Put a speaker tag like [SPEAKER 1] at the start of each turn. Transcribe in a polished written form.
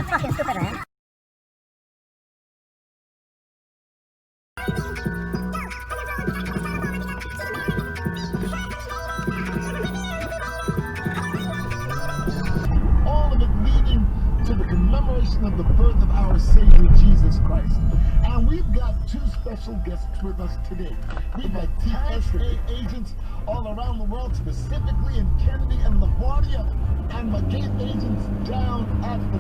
[SPEAKER 1] Fucking stupid, man.
[SPEAKER 2] All of it leading to the commemoration of the birth of our Savior Jesus Christ. And we've got two special guests with us today. We've got TSA agents all around the world, specifically in Kennedy and LaGuardia, and McCain agents down at the